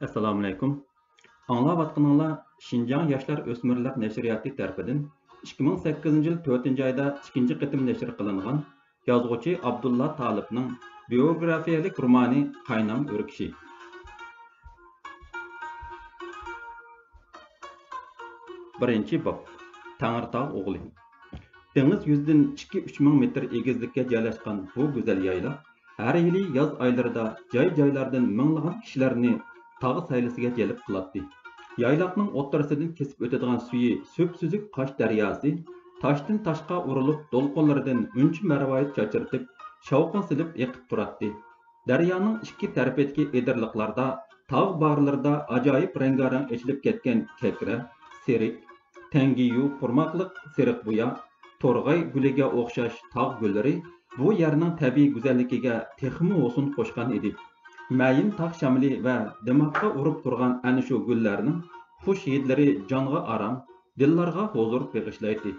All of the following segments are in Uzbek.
Assalomu alaykum. Anglayotganinglar Şinjan Yoshlar O'smirlar nashriyati tarafidan 2008 yil 4-oyda ikkinchi qitim nashr qilingan yozuvchi Abdulla Talibning biografiyalik romani Qaynam o'rkishi. Birinchi bob. Tangirtog' o'g'li. Dengiz yüzünden 2-3 ming metr egizlikka joylashgan bu go'zal yayla har yili yoz oylarida joy-joylardan minglagan kishilarni tog' saylisiga jalb qiladi. Yaylaqning o'rtasidan kesib o'tadigan suyi so'p-suzik Qosh daryosi toshdan toshqa urilib, to'lqinlaridan uncha marvoyat chachirtib, shovqin silib eqib turadi. Daryoning ikki tarafidagi edirliqlarda, tog' bag'rlarida ajoyib rangarang echilib ketgan kekra, serik, tangiyu purmoqliq seriq buya, to'rg'ay guliga o'xshash tog' gullari bu yerning tabiiy go'zalligiga texmi o'sin qo'shgan edi. Mayin tog' shamli va dimoqqa urib turgan ana shu gullarning xush hidlari jonga aram, dillarga huzur bag'ishlaydi.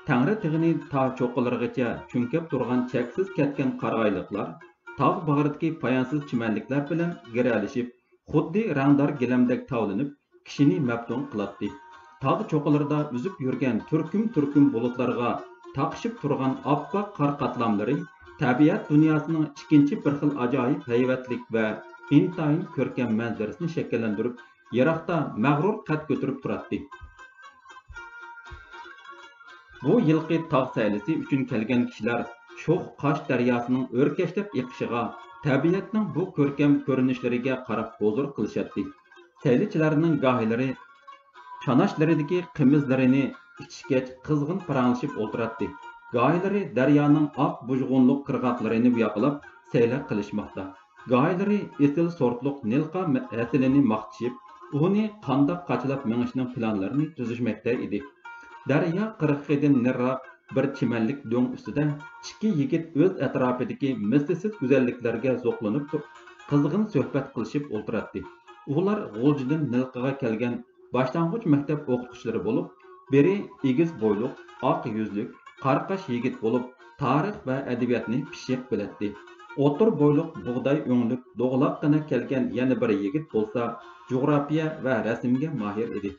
Tangri tig'ini ta cho'qqilarigacha cho'nkab turgan cheksiz ketgan qarag'ayliqlar, tog' bag'ridagi poyansiz chimanliklar bilan giralishib, xuddi rangdor gilamdek tavlanib, kishini maftun qiladi. Tog' cho'qqilarida uzib yurgan turkum bulutlarga taqishib turgan oppoq qor qatlamlari tabiat dunyosining ikkinchi bir xil ajoyib hayvatlik va intayin ko'rkam manzarasini shakllantirib, yiroqda mag'rur qad ko'tarib turadi. Bu yilqi tog' saylisi uchun kelgan kishilar sho'x Qosh daryosining o'rkashlab eqishiga, tabiatning bu ko'rkam ko'rinishlariga qarab huzur qilishadi. Saylichilarning gohilari chanashlaridagi qimizlarini ichishgach qizg'in paranglashib o'tiradi. Gohilari daryoning oq bujg'unliq qirg'oqlarini yoqlab sayla qilishmoqda. Gohilari esil sortliq nilqa hasilini maqtishib, uni qandoq qachlab minishning planlarini tuzishmoqda edi. Daryo qirg'idan nariroq bir chimanlik do'ng ustida ikki yigit o'z atrofidagi mislsiz go'zalliklarga zo'qlanib qizg'in suhbat qilishib o'tiradi. Ular G'o'ljidan Nilqiga kelgan boshlang'ich maktab o'qituvchilari bo'lib, biri egiz bo'yliq, oq yuzlik, qarqash yigit bo'lib, tarix va adabiyotni pishib biladi. O'tir bo'yliq, bug'doy o'nglik, do'g'loqqina kelgan yana bir yigit bo'lsa, jug'rofiya va rasmga mahir edi.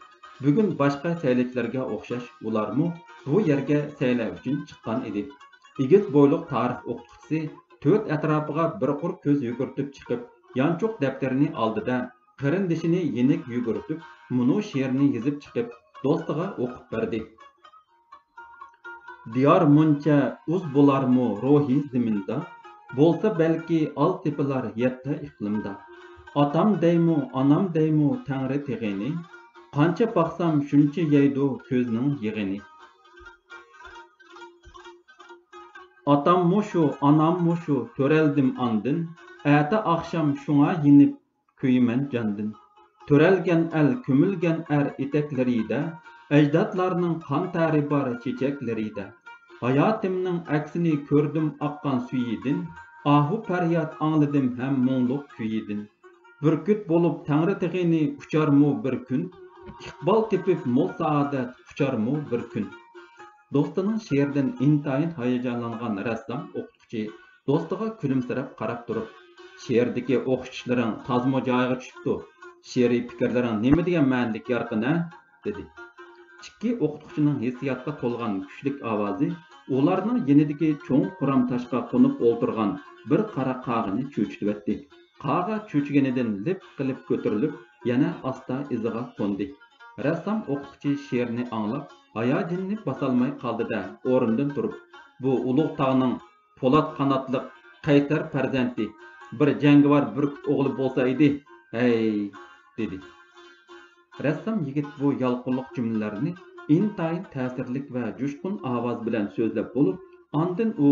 Bugun boshqa saylovchilarga o'xshash ularmi bu yerga saylov uchun chiqqan edi. Egiz bo'yliq tarix o'qituvchisi to'rt atrofiga bir qur ko'z yugurtib chiqib, yanchoq daftarini oldida qarindishini yenik yugurtib, munu she'rni yozib chiqib, do'stiga o'qib berdi. Diyar muncha uz bo'larmi ruhi ziminda, bo'lsa balki ol tepalar yetti iqlimda. Otam deymu, onam deymu tangri tig'ini, qancha baqsam shuncha yeydi ko'zning yig'ini. Otam mushu, onam mushu, to'reldim andin, ata oqsham shunga yinib kuyman jandin. To'relgan el, ko'milgan eteklarida, ajdodlarning qon tari bor chechaklarida. Hayotimning aksini ko'rdim oqqan suyidin, ahu faryod angladim ham mungluq kuyidin. Burkut bo'lib tangri tig'ini ucharmu bir kun, iqbol tepib mo'l saodat ucharmu bir kun. Do'stining she'ridan intayin hayajonlangan rassom o'qituvchi do'stiga kulimsirab qarab turib, she'rdagi o'qituvchilaring tozmo joyiga tushibdi. She'riy fikrlaring nima degan ma'nilik yorqin-a? dedi. Ikki o'qituvchining hissiyotga to'lgan kuchli ovozi ularning yenidagi cho'ng quram toshga qo'nib o'ltirgan bir qora qag'ini cho'chitibdi. Qag'a cho'chiganidan lip qilib ko'tarilib, yana asta iziga qo'ndi. Rassom o'qituvchi she'rni anglab, hayajonini bosolmay qoldi-da, o'rnidan turib, bu ulug' tog'ning po'lat qanotli qaytar farzandi, bir jangovar burkut o'g'li bo'lsa edi, hey, dedi. Rassom yigit bu yalqinliq jumlalarni intayin ta'sirlik va jo'shqin ovoz bilan so'zlab bo'lib, ondan u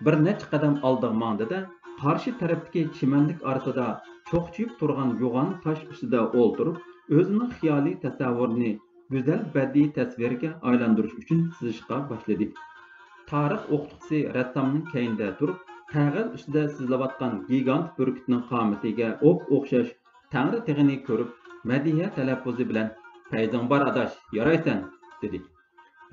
bir necha qadam oldiga mangdi-da, qarshi tarafdagi chimanlik orasida cho'qchiyib turgan yo'g'on tosh ustida o'ltirib, o'zining xiyoliy tasavvurini go'zal badiiy tasvirga aylantirish uchun chizishga boshladi. Tarix o'qituvchisi rassomning keyinda turib, qog'oz ustida chizilayotgan gigant burkutning qomatiga o'xshash tangri tig'ini ko'rib, madiha talaffuzi bilan "Fayzing bor adash, yaraysan", dedi.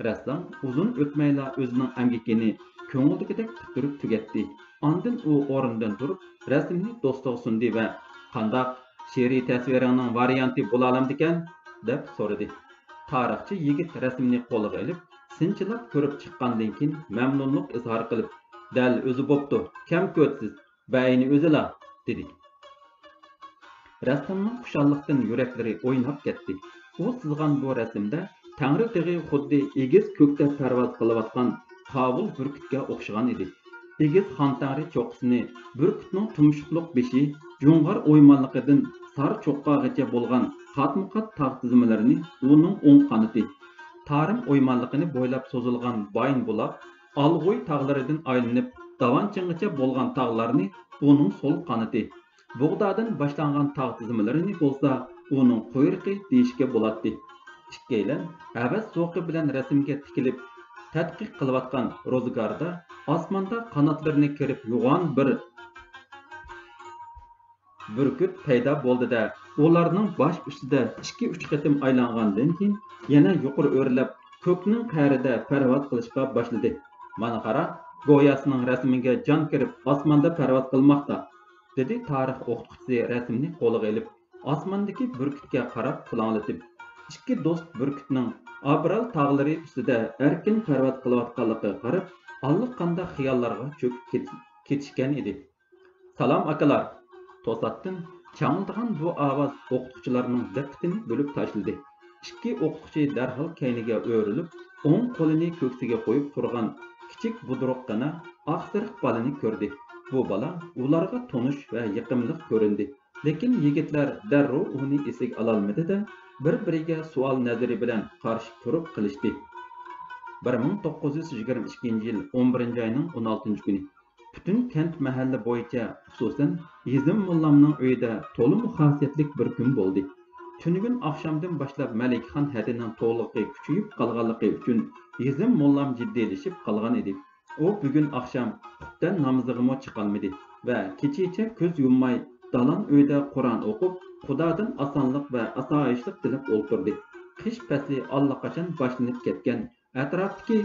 Rassom uzun o'tmayla o'zining amgakini ko'ngildagidek bitirib tugatdi. Andın u orundan durup rasmni do'stiga sundi va "Qandaq she'riy tasviringning varianti bo'la olamdikan?" deb so'radi. Tarixchi yigit rasmni qo'liga olib, sinchilab ko'rib chiqqandan keyin mamnunlik izhor qilib, "Dal o'zi bo'pti, kam ko'tsiz, bayni o'zila" dedi. Rassomning xushalliqdan yuraklari o'ynab ketdi. U chizgan bu rasmda Tangri tig'i xuddi egiz ko'kda parvoz qilayotgan qovul burkutga o'xshagan edi. Egiz xantari cho'qqisini, burkutning tumshuqliq beshi, jo'ng'ar o'ymonliqidan sar cho'qqagacha bo'lgan qatma-qat tog' tizimlarini uning o'ng qanoti, Tarim o'ymonliqini bo'ylab so'zilgan Bayn bulaq, Alg'oy tog'laridan aylanib Davanchinggacha bo'lgan tog'larni uning so'l qanoti, Bug'dodan boshlangan tog' tizimlarini bo'lsa uning quyruqi deyishga bo'ladi. Ikkaylan havas zo'qi bilan rasmga tikilib tadqiq qilayotgan ro'zgarda osmonda qanotlarini kerib yo'g'on bir burkut paydo bo'ldi-da, ularning bosh ustida 2-3 qatim aylangandan keyin yana yuqori o'rlab ko'kning qa'rida parvoz qilishga boshladi. Mana qara, go'yasining rasmiga jon kirib osmonda parvoz qilmoqda, dedi tarix o'qituvchisi rasmni qo'liga olib, osmondagi burkutga qarab qulonglatib. Ikki do'st burkutning Abral tog'lari ustida erkin parvoz qilayotganligiga qarab, allaqanday xiyollarga cho'kib ketishgan edi. "Salom akalar!" To'satdan changildigan bu ovoz o'qituvchilarning diqqatini bo'lib tashladi. Ikki o'qituvchi darhol kayniga o'rilib, o'ng qo'lini ko'ksiga qo'yib turgan kichik budruqqina oqsiriq bolani ko'rdi. Bu bola ularga tonish va yiqimliq ko'rindi. Lekin yigitlar darrov uni esiga ololmadi-da, bir-biriga savol nazari bilan qarshi turib qilishdi. 1922-yil 11-oyning 16-kuni butun kent mahalla bo'yicha, xususan Yezim mullamning uyida to'liq xosiyatlik bir kun bo'ldi. Tunugun oqshomdan boshlab Malikxon hadining to'liqi kuchayib qolganligi uchun Yezim mullam jiddiylashib qolgan edi. U bugun oqshom xutdan namoziga chiqolmadi va kechacha ko'z yummay dalon uyda Qur'on o'qib, Xudodan osonlik va osoyishlik tilab o'ltirdi. Qish fasli allaqachon boshlanib ketgan. Atrofdagi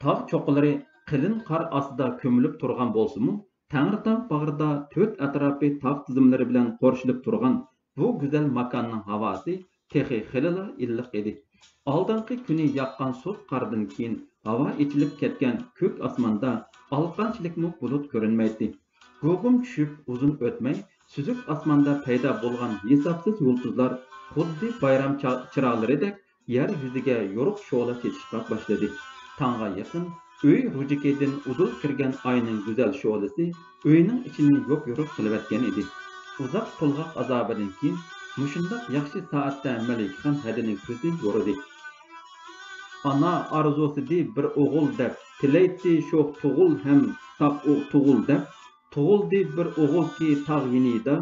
tog' cho'qqilari qilin qor ostida ko'milib turgan bo'lsa-mu, Tangritog' bag'rida to'rt atrofi tog' tizimlari bilan qo'rshilib turgan bu go'zal makonning havosi texi xilila illiq edi. Oldingi kuni yoqqan so'z qordan keyin havo ichilib ketgan ko'k osmonda alqanchilikmi bulut ko'rinmaydi. G'ug'um tushib uzun o'tmay suzuk osmonda paydo bo'lgan hisobsiz yulduzlar xuddi bayram chiroqlaridek yer yuziga yo'ruq sho'la chechishga boshladi. Tongga yaqin uy rujikidan uzul kirgan oyning go'zal sho'lasi uyning ichini yo'q-yo'ruq qilayotgan edi. Uzoq to'lg'oq azobidan keyin mushundoq yaxshi soatda Malikxon hadining ko'zi yo'ridi. Ana arzusidi bir o'g'il deb, tilaydi shu tug'ul ham saq tug'ul deb, tug'ildi bir o'g'ilki tog' yinida,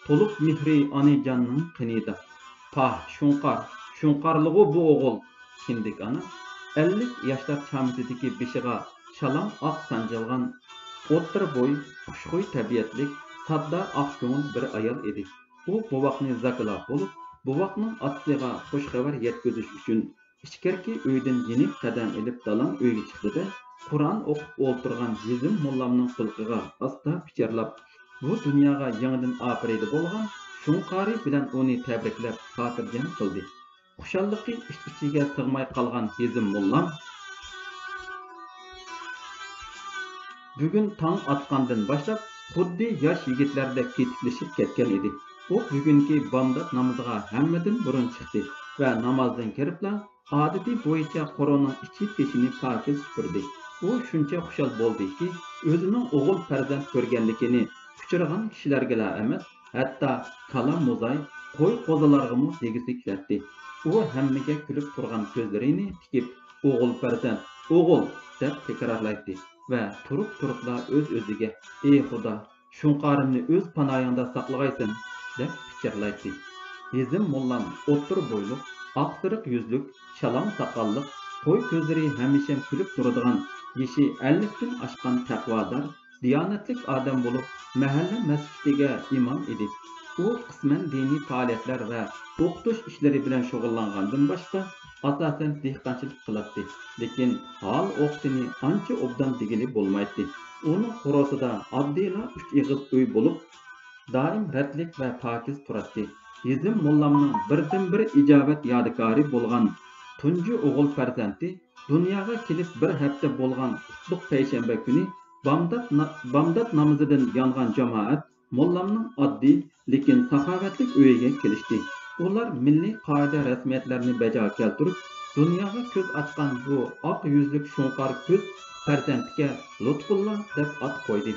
to'liq mehri onajonning qinida. Pah, shunqarlig'i bu o'g'il, kindik ana. 50 yoshlar chamitidagi beshiga shalom oq sanjilgan o'ttir bo'y, xushxuy tabiatlik, sadda oq ko'ngil bir ayol edi. U buvoqni zaklab bo'lib, buvoqning otasiga xush xabar yetkazish uchun ichkarki uydan yenik qadam ilib dalon uyga chiqdi-da, Qur'on o'qib o'ltirgan Yezim mullamning qulqiga asta pichirlab, bu dunyoga yangidan ofarida bo'lgan shunqari bilan uni tabriklab xotirjam qildi. Xushalliqi ichiga sig'may qolgan Yezim mullam bugun tong otgandan boshlab xuddi yosh yigitlardek tetiklashib ketgan edi. U bugungi bomdod namoziga hammadan burun chiqdi va namozdan kiribla odati bo'yicha Qur'onning ichi peshini pokiz supurdi. U shuncha xushal bo'ldiki, o'zining o'g'il farzand ko'rganligini uchirgan kishilarga emas, hatto kala muzay, qo'y qo'zalarga mu tegisi keldi. U hammaga kulib turgan ko'zlarini tikib, o'g'il farzand, o'g'il deb takrorlaydi va turib-turibla o'z-o'ziga, "Ey Xudo, shunqarimni o'z panoyingda saqlag'aysan" deb pichirlaydi. Yezim mullam o'ttir bo'yliq, oqsiriq yuzlik, shalom soqolliq, qo'y ko'zlari hamisha kulib turadigan, yeshi 50 dan oshgan taqvodor, diyonatlik odam bo'lib, mahalla masjidiga imom edi. U qisman diniy faoliyatlar va o'qitish ishlari bilan shug'ullangandan boshqa asasen dehqonchilik qiladi. Lekin hal o'qitini ancha obdan degili bo'lmaydi. Uning xorosida oddiyla 3 ig'iz uy bo'lib, doim ratlik va pokiz turadi. Yezim mollamning birdan-bir ijobat yodikori bo'lgan tunji o'g'il farzandi dunyoga kelib bir hafta bo'lgan qutlug' payshanba kuni bomdod namozidan yongan jamoat mollamning oddiy lekin saxovatli uyiga kelishdi. Ular milliy qoida rasmiyatlarini bajo keltirib, dunyoga ko'z ochgan bu oq yuzlik shunqor ko'z farzandiga Lutfulla deb ot qo'ydi.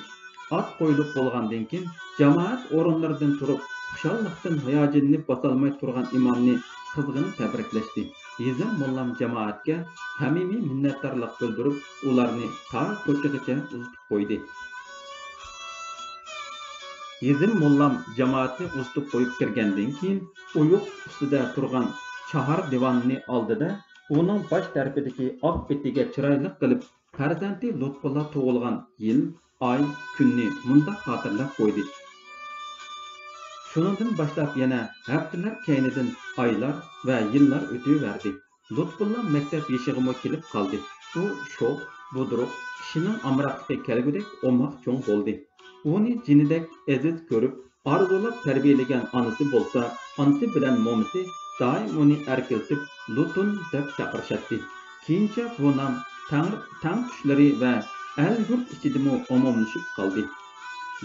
Ot qo'yilib bo'lgandan keyin jamoat o'rinlaridan turib, xushallikdan hayojonlanib bosolmay turgan imomni qizg'in tabriklashdi. Yezim mollam jamoatga samimiy minnatdorlik bildirib, ularni ta ko'chagacha uzatib qo'ydi. Yezim mollam jamoatni uzatib qo'yib kirgandan keyin uyuq ustida turgan chahar divonni oldida uning bosh tarafidagi oq betiga chiroyli qilib farzandi Lutfulla tug'ilgan yil, oy, kunni mundaq xotirlab qo'ydi. Shundan boshlab yana haftalar keynidan oylar va yillar o'taverdi. Lutfulla maktab yeshig'imi kelib qoldi. U sho'x, budruq, kishining amroqligi kelgudek o'moq cho'ng bo'ldi. Uni jinidek aziz ko'rib, orzulab tarbiyalagan onasi bo'lsa, onasi bilan momisi doim uni erkiltib Lutun deb chaqirishadi. Keyincha bu nom tang qushlari va el-yurt ichidimi umumlashib qoldi.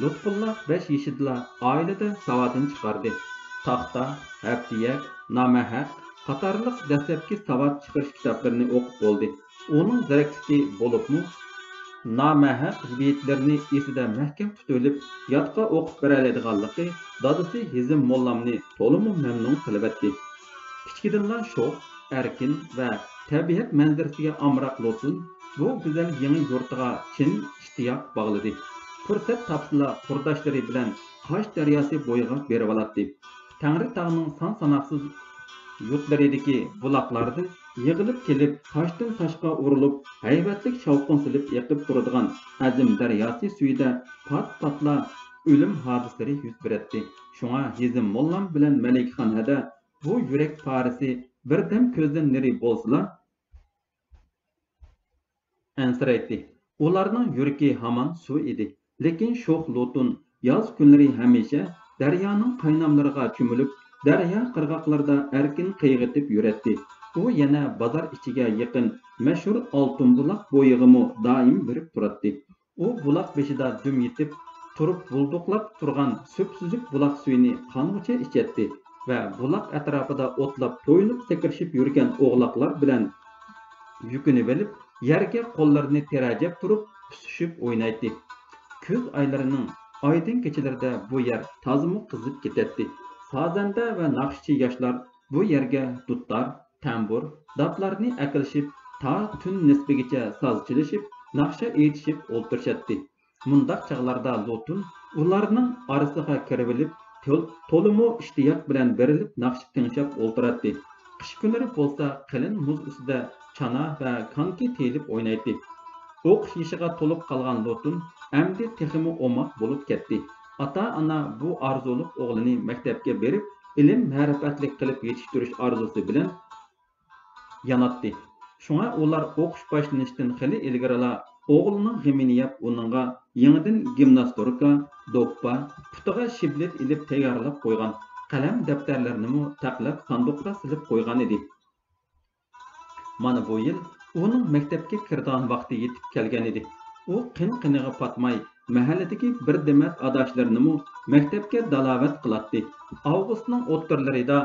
Lutfulla 5 yoshida oilada savodini chiqardi. Taxta, haftiyak, namahaq qatorliq dastlabki savod chiqarish kitoblarini o'qib bo'ldi. Uning zirakligi bo'libmi, namahaq betlarini esida mahkam tutilib, yodga o'qib beradiganligi dadasi Hizim mollamni to'liq mamnun qilib etdi. Kichkidinla sho'x, erkin va tabiat manzarasiga amroq Lutun bu go'zal yangi yurtiga chin ishtiyoq bog'ladi. Fursat topsila qurdoshlari bilan Qosh daryosi bo'yiga berib oladi. Tangri tog'ning son-sanoqsiz yurtlaridagi buloqlardan yig'ilib kelib, toshdan toshga urilib, haybatlik shovqin silib yiqib turadigan azim daryosi suyida pat-patla o'lim hodislari yuz beradi. Shunga Yezim mollam bilan Malikaxon hada bu yurak parisi birdan ko'zdan nari bo'lsa ansiraydi. Ularning yuragi hamon suv edi. Lekin sho'x Lutun yoz kunlari hamisha daryoning qaynamlariga cho'milib, daryo qirg'oqlarida erkin qayg'itib yuradi. U yana bozor ichiga yaqin mashhur oltin buloq bo'yig'imi doim berib turadi. U buloq beshida dum yetib turib bulduqlab turgan so'psizlik buloq suyini qong'icha ichadi va buloq atrofida o'tlab to'yinib sakrashib yurgan o'g'loqlar bilan yukinib olib, yerga qo'llarini terajab turib, pusishib o'ynaydi. Kuz oylarining oydin kechalarida bu yer tozimi qizib ketadi. Sozanda va naqshchi yoshlar bu yerga dutlar, tambur, daplarni aqilishib, ta tun nisbigacha soz chilishib, naqsha aytishib o'ltirishadi. Mundaq chog'larda Lutun ularning orasiga kirib olib, to'limi ishtiyoq bilan berilib naqsh tinglab o'ltiradi. Qish kunlari bo'lsa, qalin muz ustida chana va konki telib o'ynaydi. O'qish yoshiga to'lib qolgan Lutun amdi texmi o'moq bo'lib ketdi. Ata-ona bu orzuliq o'g'lini maktabga berib, ilm ma'rifatlik qilib yetishtirish orzusi bilan yanatdi. Shunga ular o'qish boshlanishdan xili ilgarila o'g'lining g'imini yeb, uningga yangidan gimnastika, do'ppa, putiga shiblet ilib tayyorlab qo'ygan qalam daftarlarini taqlab sanduqqa silib qo'ygan edi. Mana bu yil uning maktabga kirgan vaqti yetib kelgan edi. U qin-qiniga patmay mahalladagi bir demat adoshlarini maktabga dalovat qiladi. Avgustning o'ttirlarida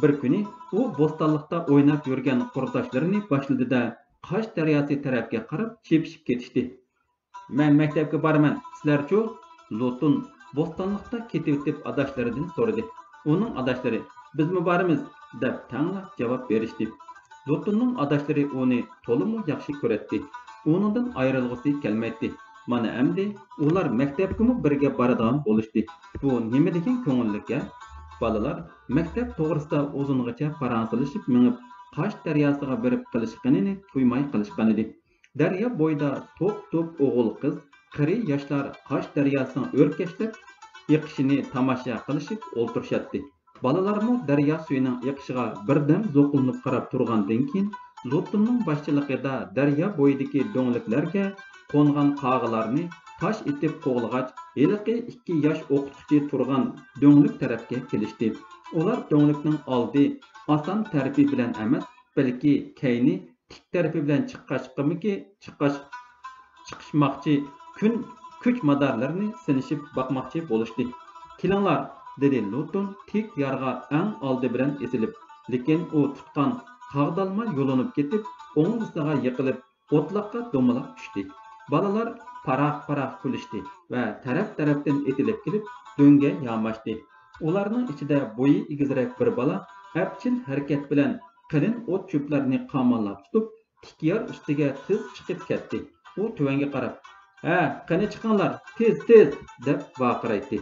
bir kuni u bo'stonliqda o'ynab yurgan qurdoshlarini boshladida Qosh daryosi tarafga qarab chepishib ketishdi. "Men maktabga boraman, sizlar-chi?" Lutun bo'stonliqda ketib o'tib adoshlaridan so'radi. Uning adoshlari "Bizmi boramiz" deb tanglab javob berishdi. Lutunning adoshlari uni to'liq yaxshi ko'radi. Uningdan ayrilg'isi kelmaydi. Mana endi ular maktabga birga boradigan bo'lishdi. Bu nima degan ko'ngillik? Balalar maktab to'g'risida uzungacha faransalashib minib, Qosh daryosiga berib qilishganini tuymay qilishgan edi. Daryo bo'yida to'p-to'p o'g'il qiz, qiri yoshlar Qosh daryosining o'rkashlab yiqishini tomosha qilishib o'ltirishadi. Balalarmı daryo suyining eqishiga birdam zo'qilib qarab turgandan keyin Luttunning boshchiligida daryo bo'yidagi do'ngliklarga qo'ngan qag'ılarni tosh etib qo'g'ilg'ach, heliqi 2 yosh o'qituvchi turgan do'nglik tarafga kelishdi. Ular do'nglikning oldi oson tarafi bilan emas, balki kayni tik tarafi bilan chiqishmoqchi kuch madarlarini sinishib bakmoqchi bo'lishdi. Kelinglar, dedi Lutun tik yarga eng oldi bilan esilib, lekin u tutgan qag'dalma yo'linib ketib, o'ng'isiga yiqilib, o'tloqqa do'malab tushdi. Balalar paraq-paraq kulishdi va taraf-tarafdan etilib kelib, do'ngga yamashdi. Ularning ichida bo'yi egizroq bir bala apchil harakat bilan qalin o't cho'plarni qamollab tutib, tikyar ustiga tiz chiqib ketdi. U tuvanga qarab, "Ha, qani chiqinglar, tez" deb vaqiraydi.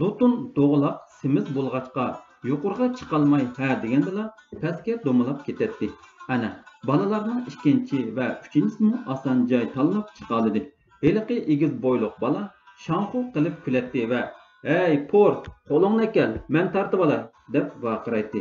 Lutun doğulaq simiz bo'lg'achqa yuqorga chiqolmay ha degandila pastga do'malab ketadi. Ana, balalarning ikkinchi va uchinchisini oson joy tanlab chiqoldi. Heliqi egiz bo'yliq bala shanqu qilib kuladi va "Ey, por, qo'lingni kel, men tartib olay" deb vaqiraydi.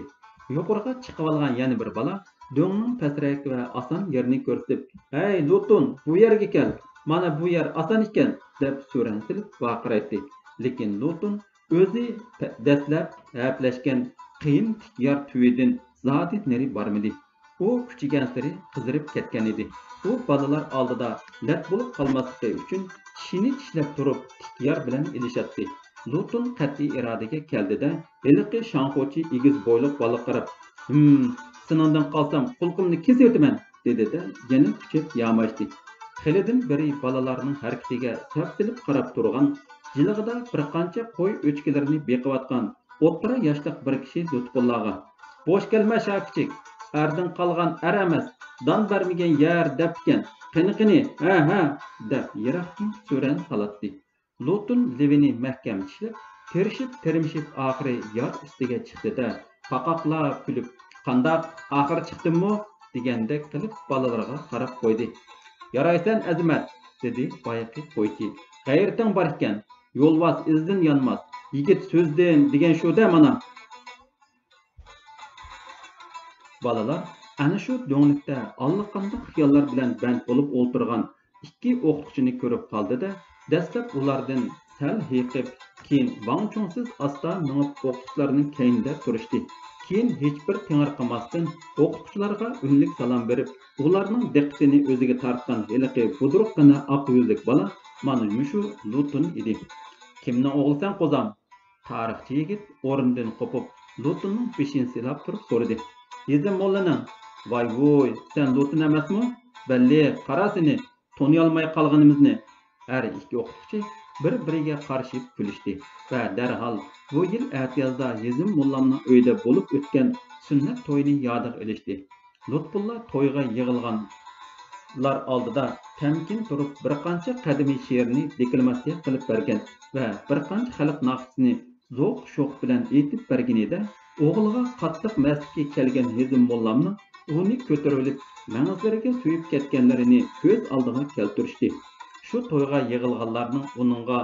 Yuqorga chiqib olgan yana bir bala do'ngning pastroq va oson yerini ko'rsatib, "Ey, Lutun, bu yerga kel. Mana bu yer oson ekan" deb so'ransilib vaqiraydi. Lekin Lutun o'zi dastlab haplashgan qiyin yer tuyidan zoti nari bormadi. U kuchigan sari qizirib ketgan edi. U balalar oldida lat bo'lib qolmasligi uchun tishini tishlab turib yer bilan ilishadi. Lutun qat'iy irodaga keldida, heliqi shanxochi egiz bo'yliq bola qarab, "Sinondan qolsam qulqimni kesib o'taman" dedi-da, yana kuchib yamashdi. Xilidan beri balalarning harakatiga sapsilib qarab turgan, jilig'ida bir qancha qo'y o'chkilarini beqiyotgan o'ttira yoshliq bir kishi Lutfullaga "Bo'sh kelma shakichik, ardan qolgan ar emas, don bermagan yer debkan. Qini, ha" deb yiroqdan so'ran salatdi. Lutun livini mahkam tishlab, tirishib oxiri yor ustiga chiqdi-da, qaqoqlab kulib, "Qandoq, oxiri chiqdimmi?" degandek qilib balalarga qarab qo'ydi. "Yaraysan azimat", dedi boyaqi qo'ychi. "G'ayrating bor ekan, yo'lbos izdan yonmas, yigit so'zdan degan shu-da mana." Balalar ana shu do'nglikda allaqanday xiyollar bilan band bo'lib o'tirgan ikki o'qituvchini ko'rib qoldi-da, dastlab ulardan sal hiqib, keyin vangchongsiz asta minib o'qituvchilarning keyinida turishdi. Keyin hech bir tingirqamasdan o'qituvchilarga unlik salom berib, ularning diqqatini o'ziga tortgan heliqi budruqqina oq yuzlik bala mana shu Lutun edi. "Kimning o'g'lisan qo'zam?" Tarixchi yigit o'rnidan qopib Lutunning beshini silab turib so'radi. "Yezim mollaning." "Voy, sen Lutun emasmi? Belli, qara seni, taniyolmay qolganimizni." Her ikki o'qituvchi bir-biriga qarshi kulishdi va darhol bu yil atiyozda Yezim mollamning uyida bo'lib o'tgan sunnat to'yini yodiga ilishdi. Lutfulla to'yga yig'ilganlar oldida tamkin turib bir qancha qadimiy she'rni deklamatsiya qilib bergan va bir qancha xalq naqsini zo'q sho'q bilan aytib bergan edi. O'g'liga qattiq masjidga kelgan Yezim mollamning uni ko'tarilib manzillarga suyib ketganlarini ko'z oldiga keltirishdi. Şu to'yga yig'ilganlarning uningga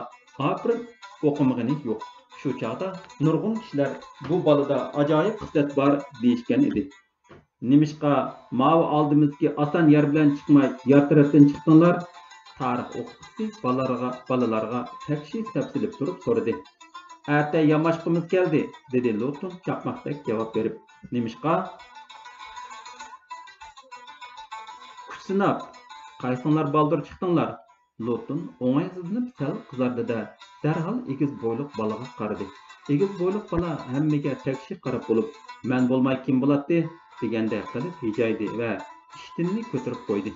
opirin o'qimagani yo'q. Shu chaqda nurg'un kishilar bu balada ajoyib xislat bor deyishgan edi. "Nimishqa mavi oldimizki oson yer bilan chiqmay, yer tarafdan chiqdinglar?" Tarix o'qituvchisi balalarga takshi sapsilib turib so'radi. "Ata yamashqimiz keldi", dedi Lutun chaqmoqdek javob berib. "Nimishqa?" "Kuch sinab, qaysinglar baldur chiqdinglar?" Lutun o'ng'aysizlanib sal qizardi-da, darhol egiz bo'yliq balaga qaradi. Egiz bo'yliq bala hammaga takshi qarab bo'lib, "Men bo'lmay kim bo'ladi?" deganday qilib hijaydi va ishtinni ko'tarib qo'ydi.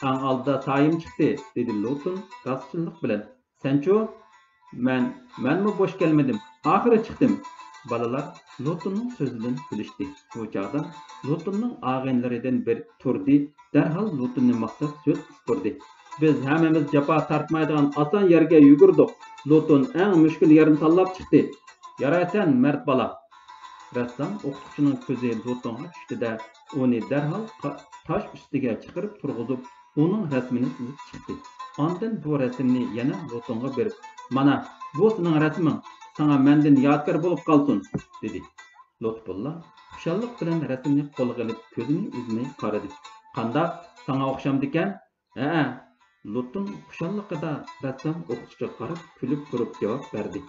"Ang oldida sayim chiqdi", dedi Lutun rostchilik bilan. "Senchu?" "Menmi bo'sh kelmadim, oxiri chiqdim." Balalar Lutunning so'zidan kulishdi. Bu chaqda Lutunning og'inlaridan bir turdi, darhol Lutunni maqtab so'z usturdi. "Biz hammamiz jafo tortmaydigan oson yerga yugurdik. Lutun eng mushkul yerni tanlab chiqdi. Yaraysan mard bola." Rassom o'qituvchining ko'zi Lutunga tushdi-da, uni darhol tosh ustiga chiqarib turg'izib, uning rasmini chizib chiqdi. Ondan bu rasmni yana Lotunga berib, "Mana, bu sening rasming. Sana menden yodgor bo'lib qolsin", dedi. Lutfulla xushallik bilan rasmni qo'lga olib, ko'zini uzmay qaradi. "Qandaq, sana o'xshamdikan?" "Ha." Lutun xushalligida rassom o'qituvchiga qarab, kulib turib javob berdi.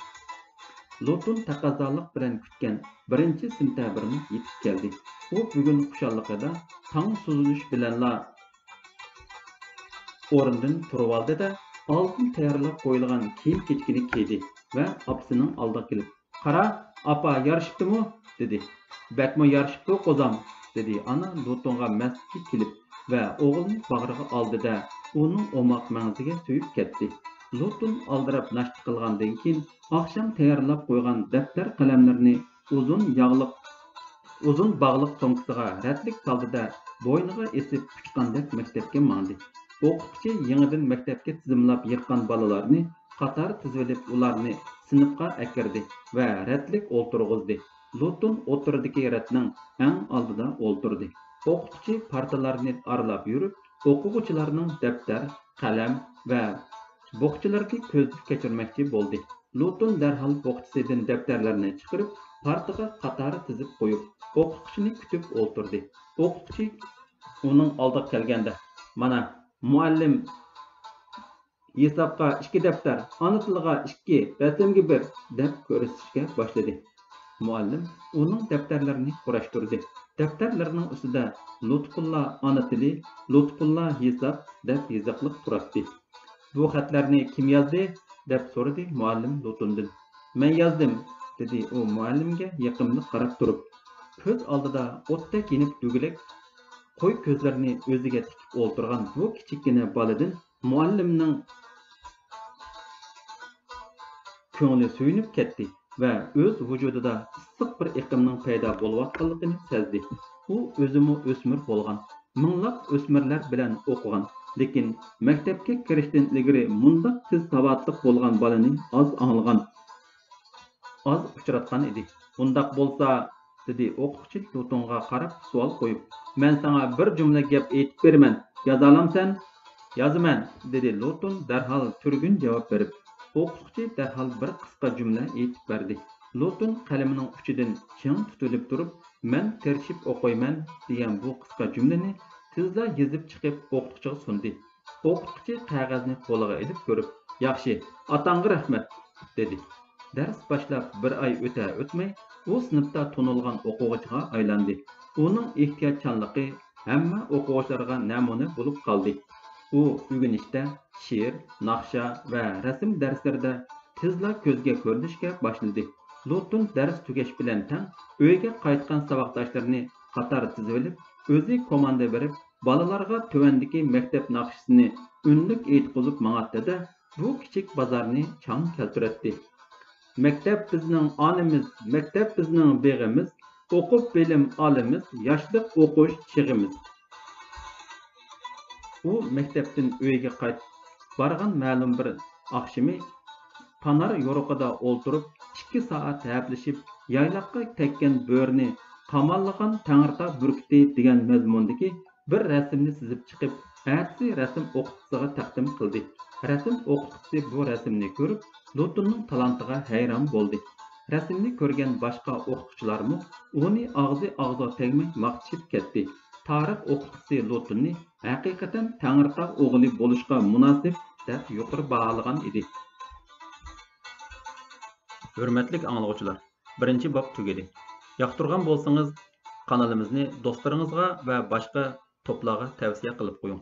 Lutun taqozolik bilan kutgan 1-sentabrni yetib keldi. U bugun xushalligida tong suzilish bilanla o'rnidan turib oldi-da, oldin tayyorlab qo'yilgan kiyim-kechkini kiydi va opasining oldiga kelib, "Qara, apa, yarashibdimi?" dedi. "Bakmo yarashibdi, qo'zam", dedi ana Lutunga masjidga kelib va o'g'ilni bag'riga oldi-da, uning o'moq mangziga so'yib ketdi. Lutun aldirab nashta qilgandan keyin oqshom tayyorlab qo'ygan daftar qalamlarini uzun bog'liq to'nkasiga ratlik soldi-da, bo'yniga esib uchqandek maktabga mandi. O'qituvchi yangidan maktabga tizimlab yirtgan bolalarni qator tizilib ularni sinfga akirdi va ratlik o'ltirg'izdi. Lutun o'tirdagi ratning eng oldida o'ltirdi. O'qituvchi partalarni aralab yurib, o'quvchilarning daftar, qalam va bo'qchilarga ko'zdan kechirmoqchi bo'ldi. Lutun darhol bo'qchisidan daftarlarni chiqarib, partaga qator tizib qo'yib, o'quvchini kutib o'ltirdi. O'qituvchi uning oldiga kelganda, "Mana, muallim hisobga 2 daftar, ona tiliga 2, rasmga 1" deb ko'rsatishga boshladi. Muallim uning daftarlarini qurashtirdi. Daftarlarning ustida Lutfulla ona tili, Lutfulla hisob deb yoziqliq turibdi. "Bu xatlarni kim yozdi?" deb so'radi muallim Lutundan. "Men yozdim", dedi u muallimga yaqinlik qarab turib. Ko'z oldida o'tdek yenib tugilak qo'y ko'zlarini o'ziga tikib o'ltirgan bu kichikgina boladan muallimning ko'ngli suyunib ketdi va o'z vujudida issiq bir iqimning paydo bo'layotganligini sezdi. U o'zimi o'smir bo'lgan, minglab o'smirlar bilan o'qigan, lekin maktabga kirishdan ilgari mundaq tez savodli bo'lgan bolani oz anglagan, oz uchratgan edi. "Bundaq bo'lsa", dedi o'quvchi Lutunga qarab savol qo'yib, "Men sana bir jumla gap aytib beraman. Yoza olamsan?" "Yozaman", dedi Lutun darhol turgun javob berib. O'quvchi darhol bir qisqa jumla aytib berdi. Lutun qalamining uchidan ching tutilib turib, "Men tirishib o'qiyman" degan bu qisqa jumlani tezda yozib chiqib o'qituvchiga sundi. O'qituvchi qog'ozni qo'liga olib ko'rib, "Yaxshi, otangga rahmat", dedi. Dars boshlab 1 oy o'tmay, u sinfda tunilgan o'quvchiga aylandi. Uning ehtiyotchanligi hamma o'quvchilarga namuna bo'lib qoldi. U o'rganishda she'r, naqsha va rasm darslarida tezla ko'zga ko'rinishga boshladi. Lutun dars tugash bilan tang uyga qaytgan saboqdoshlarini qator tizib olib, o'zi komanda berib, bolalarga tuvandagi maktab naqshasini unlik aytqizib ma'atda bu kichik bozorni chang keltirdi. "Maktab bizning onamiz, maktab bizning beg'imiz, o'qib bilim olamiz, yoshlik o'qish chig'imiz." U maktabdan uyga qaytib borgan ma'lum bir oqshimi panar yo'riqida o'ltirib 2 soat haplashib, yayloqqa tekkan bo'rni qamollagan Tangirtog' burkiti degan mazmundagi bir rasmni chizib chiqib, atsi rasm o'qituvchisiga taqdim qildi. Rasm o'qituvchisi bu rasmni ko'rib, Lutunning talantiga hayron bo'ldi. Rasmni ko'rgan boshqa o'qituvchilarmi uni og'zi tegmay maqtashib ketdi. Tarix o'qituvchisi Lutunni haqiqatan Tangirtog' o'g'li bo'lishga munosib deb yuqori baholagan edi. Hurmatli anglovchilar, 1-bob tugadi. Yoqtirgan bo'lsangiz, kanalimizni do'stlaringizga va boshqa to'plarga tavsiya qilib qo'ying.